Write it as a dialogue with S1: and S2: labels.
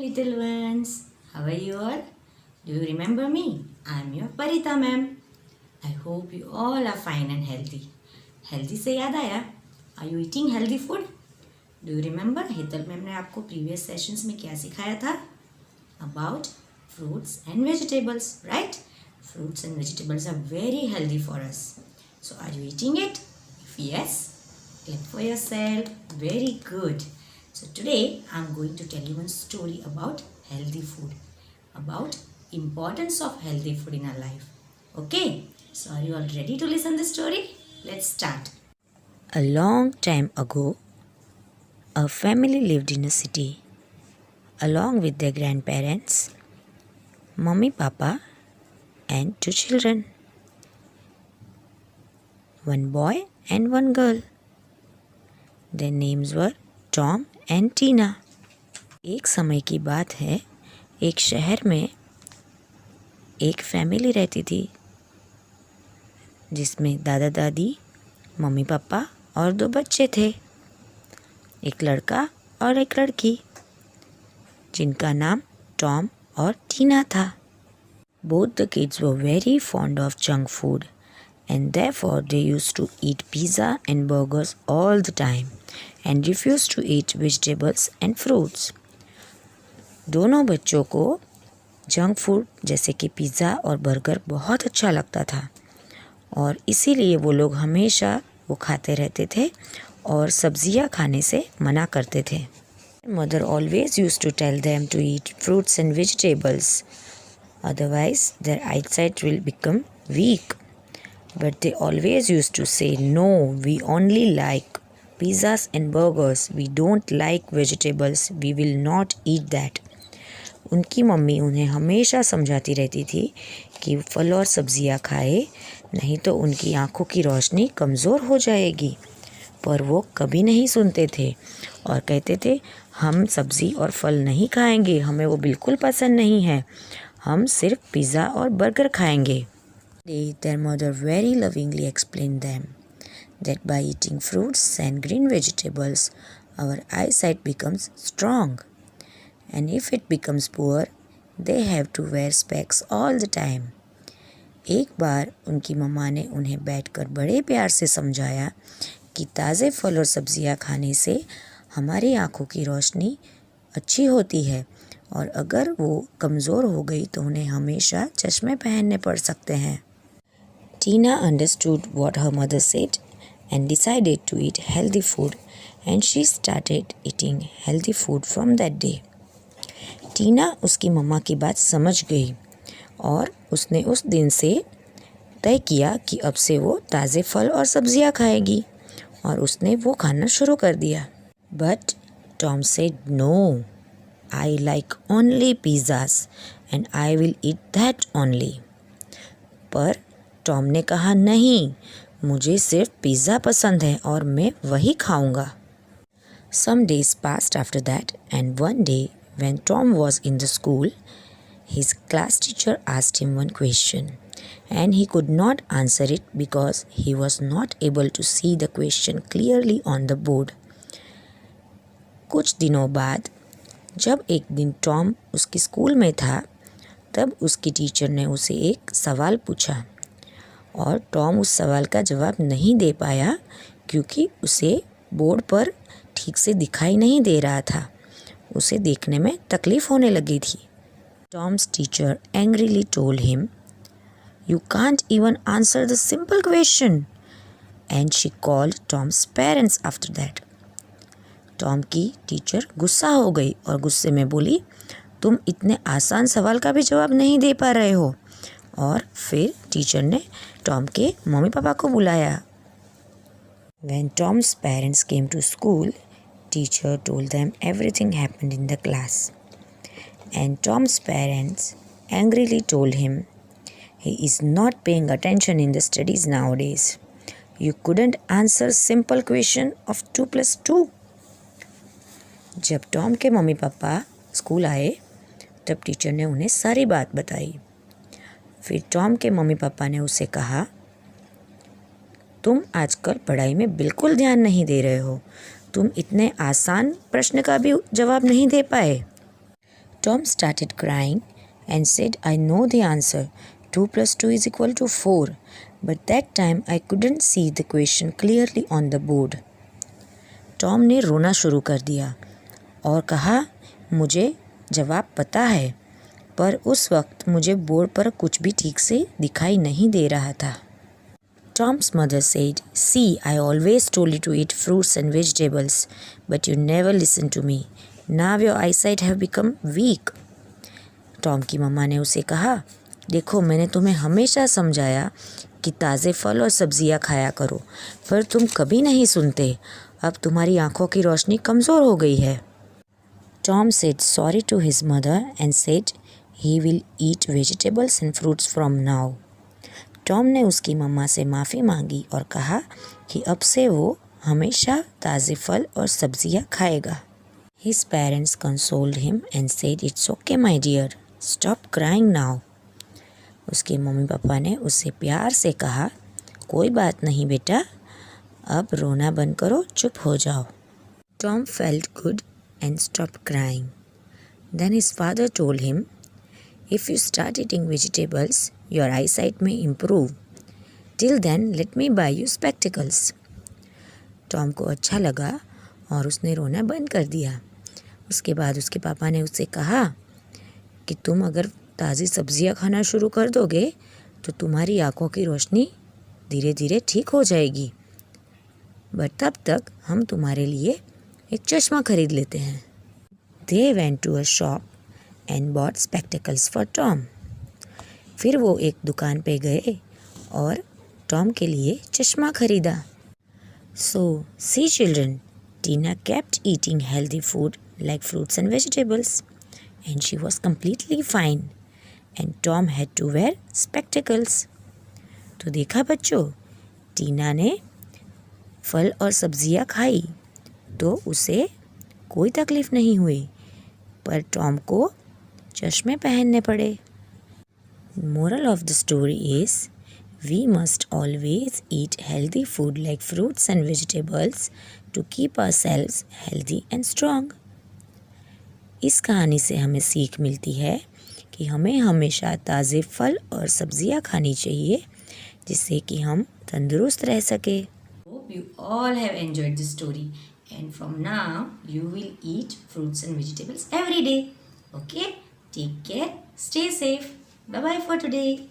S1: Little ones, how are you all? Do you remember me? I'm your Parita ma'am. I hope you all are fine and healthy. Healthy से याद आया, are you eating healthy food? Do you remember Hital ma'am ने आपको previous sessions में क्या सिखाया था? About fruits and vegetables, right? Fruits and vegetables are very healthy for us. So are you eating it? If yes, clap for yourself. Very good. So today I'm going to tell you one story about healthy food, about importance of healthy food in our life. Okay, so are you all ready to listen the story? Let's start.
S2: A long time ago, a family lived in a city, along with their grandparents, Mummy, Papa, and two children, one boy and one girl. Their names were Tom and Tina. एक समय की बात है, एक शहर में एक family रहती थी जिसमें दादा दादी, मम्मी पापा और दो बच्चे थे, एक लड़का और एक लड़की, जिनका नाम टॉम और टीना था. Both the kids were very fond of junk food and therefore they used to eat pizza and burgers all the time and refused to eat vegetables and fruits. दोनों बच्चों को जंक फूड जैसे कि pizza और burger बहुत अच्छा लगता था और इसीलिए वो लोग हमेशा वो खाते रहते थे और सब्जियां खाने से मना करते थे. Mother always used to tell them to eat fruits and vegetables, otherwise their eyesight will become weak. But they always used to say, no, we only like pizzas and burgers. We don't like vegetables. We will not eat that. उनकी mummy उन्हें हमेशा समझाती रहती थी कि फल और सब्जियां खाए, नहीं तो उनकी आंखों की रोशनी कमज़ोर हो जाएगी. पर वो कभी नहीं सुनते थे और कहते थे, हम सब्ज़ी और फल नहीं खाएंगे, हमें वो बिल्कुल पसंद नहीं है, हम सिर्फ पिज़्ज़ा और बर्गर खाएंगे. Their mother very lovingly explained them that by eating fruits and green vegetables, our eyesight becomes strong. And if it becomes poor, they have to wear specs all the time. एक बार उनकी मम्मा ने उन्हें बैठकर बड़े प्यार से समझाया कि ताज़े फल और सब्जियां खाने से हमारी आँखों की रोशनी अच्छी होती है और अगर वो कमज़ोर हो गई तो उन्हें हमेशा चश्मे पहनने पड़ सकते हैं. Tina understood what her mother said and decided to eat healthy food, and she started eating healthy food from that day. टीना उसकी मम्मा की बात समझ गई और उसने उस दिन से तय किया कि अब से वो ताज़े फल और सब्जियां खाएगी और उसने वो खाना शुरू कर दिया. But Tom said no, I like only pizzas and I will eat that only. पर टॉम ने कहा, नहीं, मुझे सिर्फ पिज़्ज़ा पसंद है और मैं वही खाऊंगा. Some days passed after that, and one day when Tom was in the school, his class teacher asked him one question and he could not answer it because he was not able to see the question clearly on the board. कुछ दिनों बाद जब एक दिन Tom उसके school में था, तब उसकी टीचर ने उसे एक सवाल पूछा और टॉम उस सवाल का जवाब नहीं दे पाया क्योंकि उसे बोर्ड पर ठीक से दिखाई नहीं दे रहा था. उसे देखने में तकलीफ़ होने लगी थी. Tom's teacher angrily told him, "You can't even answer the simple question." And she called Tom's parents after that. Tom की टीचर गुस्सा हो गई और गुस्से में बोली, तुम इतने आसान सवाल का भी जवाब नहीं दे पा रहे हो. और फिर टीचर ने टॉम के मम्मी पापा को बुलाया. When Tom's parents came to school, teacher told them everything happened in the class. And Tom's parents angrily told him, he is not paying attention in the studies nowadays. You couldn't answer simple question of 2 plus 2. जब Tom के mummy papa school आए तब teacher ने उन्हें सारी बात बताई. फिर टॉम के मम्मी पापा ने उसे कहा, तुम आजकल पढ़ाई में बिल्कुल ध्यान नहीं दे रहे हो, तुम इतने आसान प्रश्न का भी जवाब नहीं दे पाए. Tom started crying and said, I know the answer. 2 plus 2 is equal to 4. But that time I couldn't see the question clearly on the board. Tom ने रोना शुरू कर दिया और कहा, मुझे जवाब पता है, पर उस वक्त मुझे बोर्ड पर कुछ भी ठीक से दिखाई नहीं दे रहा था. Tom's mother said, See, I always told you to eat fruits and vegetables, but you never listened to me. Now your eyesight have become weak. Tom की मम्मा ने उसे कहा, देखो मैंने तुम्हें हमेशा समझाया कि ताज़े फल और सब्जियां खाया करो, पर तुम कभी नहीं सुनते. अब तुम्हारी आंखों की रोशनी कमज़ोर हो गई है. Tom said sorry to his mother and said he will eat vegetables and fruits from now. Tom ने उसकी मम्मा से माफ़ी मांगी और कहा कि अब से वो हमेशा ताज़े फल और सब्जियां खाएगा. His parents consoled him and said, It's okay, my dear. Stop crying now. उसके मम्मी पापा ने उससे प्यार से कहा, कोई बात नहीं बेटा, अब रोना बंद करो, चुप हो जाओ. Tom felt good and stopped crying. Then his father told him, If you start eating vegetables, your eyesight may improve. Till then, let me buy you spectacles. Tom को अच्छा लगा और उसने रोना बंद कर दिया. उसके बाद उसके पापा ने उससे कहा कि तुम अगर ताज़ी सब्जियां खाना शुरू कर दोगे तो तुम्हारी आंखों की रोशनी धीरे धीरे ठीक हो जाएगी. बट तब तक हम तुम्हारे लिए एक चश्मा खरीद लेते हैं. They went to a shop and bought spectacles for Tom. फिर वो एक दुकान पे गए और टॉम के लिए चश्मा खरीदा. So, see children, Tina kept eating healthy food like fruits and vegetables, and she was completely fine. And Tom had to wear spectacles. तो देखा बच्चों, टीना ने फल और सब्जियां खाई तो उसे कोई तकलीफ नहीं हुई, पर टॉम को चश्मे पहनने पड़े. Moral of the story is, we must always eat healthy food like fruits and vegetables to keep ourselves healthy and strong. इस कहानी से हमें सीख मिलती है कि हमें हमेशा ताज़े फल और सब्जियां खानी चाहिए जिससे कि हम तंदुरुस्त रह सके.
S1: Hope you all have enjoyed this story, and from now you will eat fruits and vegetables every day. Okay? Take care. Stay safe. Bye bye for today.